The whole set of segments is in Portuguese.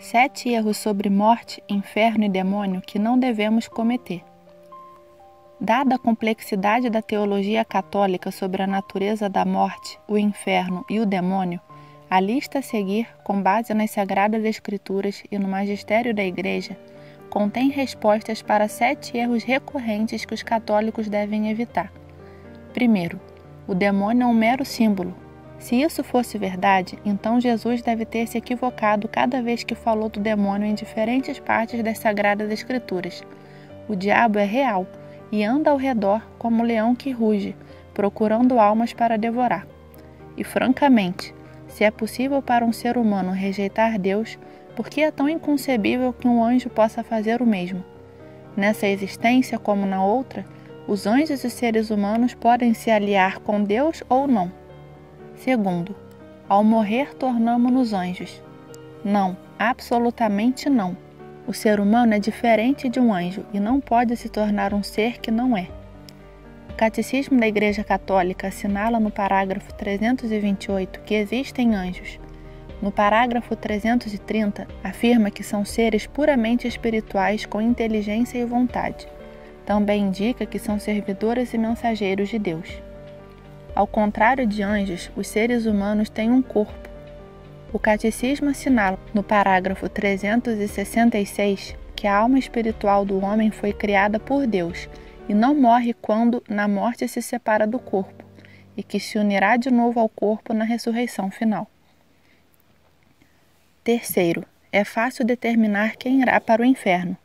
7 erros sobre morte, inferno e demônio que não devemos cometer. Dada a complexidade da teologia católica sobre a natureza da morte, o inferno e o demônio, a lista a seguir, com base nas Sagradas Escrituras e no magistério da Igreja, contém respostas para 7 erros recorrentes que os católicos devem evitar. Primeiro, o demônio é um mero símbolo. Se isso fosse verdade, então Jesus deve ter se equivocado cada vez que falou do demônio em diferentes partes das Sagradas Escrituras. O diabo é real e anda ao redor como um leão que ruge, procurando almas para devorar. E francamente, se é possível para um ser humano rejeitar Deus, por que é tão inconcebível que um anjo possa fazer o mesmo? Nessa existência, como na outra, os anjos e seres humanos podem se aliar com Deus ou não. Segundo, ao morrer tornamo-nos anjos. Não, absolutamente não. O ser humano é diferente de um anjo e não pode se tornar um ser que não é. O Catecismo da Igreja Católica assinala no parágrafo 328 que existem anjos. No parágrafo 330, afirma que são seres puramente espirituais com inteligência e vontade. Também indica que são servidores e mensageiros de Deus. Ao contrário de anjos, os seres humanos têm um corpo. O Catecismo assinala, no parágrafo 366, que a alma espiritual do homem foi criada por Deus e não morre quando, na morte, se separa do corpo, e que se unirá de novo ao corpo na ressurreição final. Terceiro, é fácil determinar quem irá para o inferno.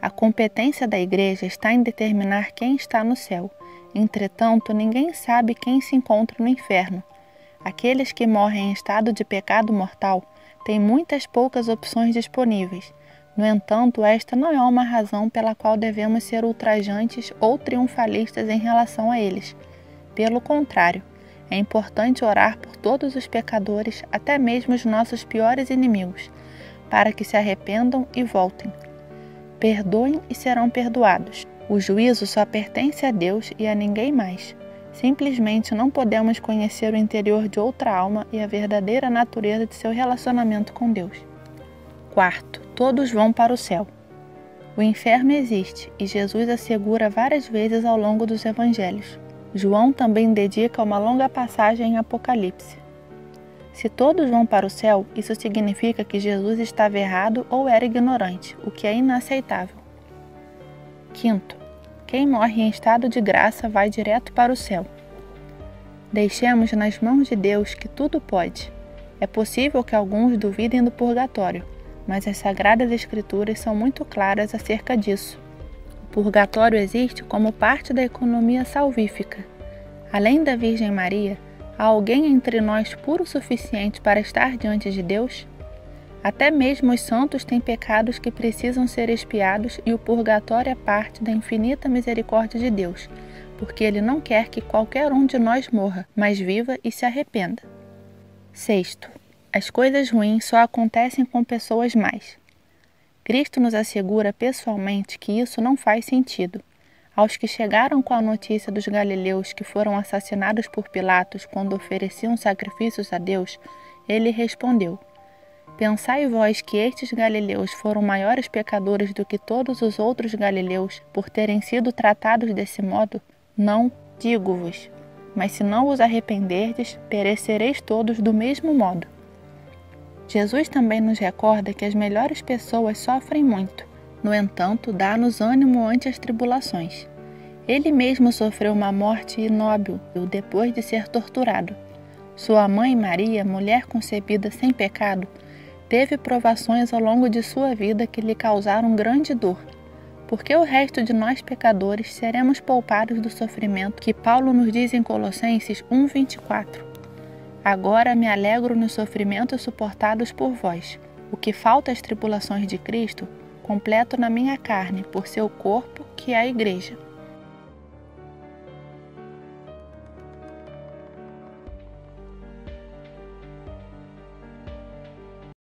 A competência da Igreja está em determinar quem está no céu. Entretanto, ninguém sabe quem se encontra no inferno. Aqueles que morrem em estado de pecado mortal têm muitas poucas opções disponíveis. No entanto, esta não é uma razão pela qual devemos ser ultrajantes ou triunfalistas em relação a eles. Pelo contrário, é importante orar por todos os pecadores, até mesmo os nossos piores inimigos, para que se arrependam e voltem. Perdoem e serão perdoados. O juízo só pertence a Deus e a ninguém mais. Simplesmente não podemos conhecer o interior de outra alma e a verdadeira natureza de seu relacionamento com Deus. Quarto, todos vão para o céu. O inferno existe e Jesus assegura várias vezes ao longo dos evangelhos. João também dedica uma longa passagem em Apocalipse. Se todos vão para o céu, isso significa que Jesus estava errado ou era ignorante, o que é inaceitável. Quinto, quem morre em estado de graça vai direto para o céu. Deixemos nas mãos de Deus que tudo pode. É possível que alguns duvidem do purgatório, mas as Sagradas Escrituras são muito claras acerca disso. O purgatório existe como parte da economia salvífica. Além da Virgem Maria, há alguém entre nós puro o suficiente para estar diante de Deus? Até mesmo os santos têm pecados que precisam ser expiados e o purgatório é parte da infinita misericórdia de Deus, porque Ele não quer que qualquer um de nós morra, mas viva e se arrependa. Sexto, as coisas ruins só acontecem com pessoas más. Cristo nos assegura pessoalmente que isso não faz sentido. Aos que chegaram com a notícia dos galileus que foram assassinados por Pilatos quando ofereciam sacrifícios a Deus, ele respondeu: Pensai vós que estes galileus foram maiores pecadores do que todos os outros galileus por terem sido tratados desse modo? Não, digo-vos, mas se não vos arrependerdes, perecereis todos do mesmo modo. Jesus também nos recorda que as melhores pessoas sofrem muito. No entanto, dá-nos ânimo ante as tribulações. Ele mesmo sofreu uma morte inóbil depois de ser torturado. Sua mãe Maria, mulher concebida sem pecado, teve provações ao longo de sua vida que lhe causaram grande dor. Porque o resto de nós pecadores seremos poupados do sofrimento que Paulo nos diz em Colossenses 1:24. Agora me alegro nos sofrimentos suportados por vós. O que falta às tribulações de Cristo, completo na minha carne, por seu corpo, que é a Igreja.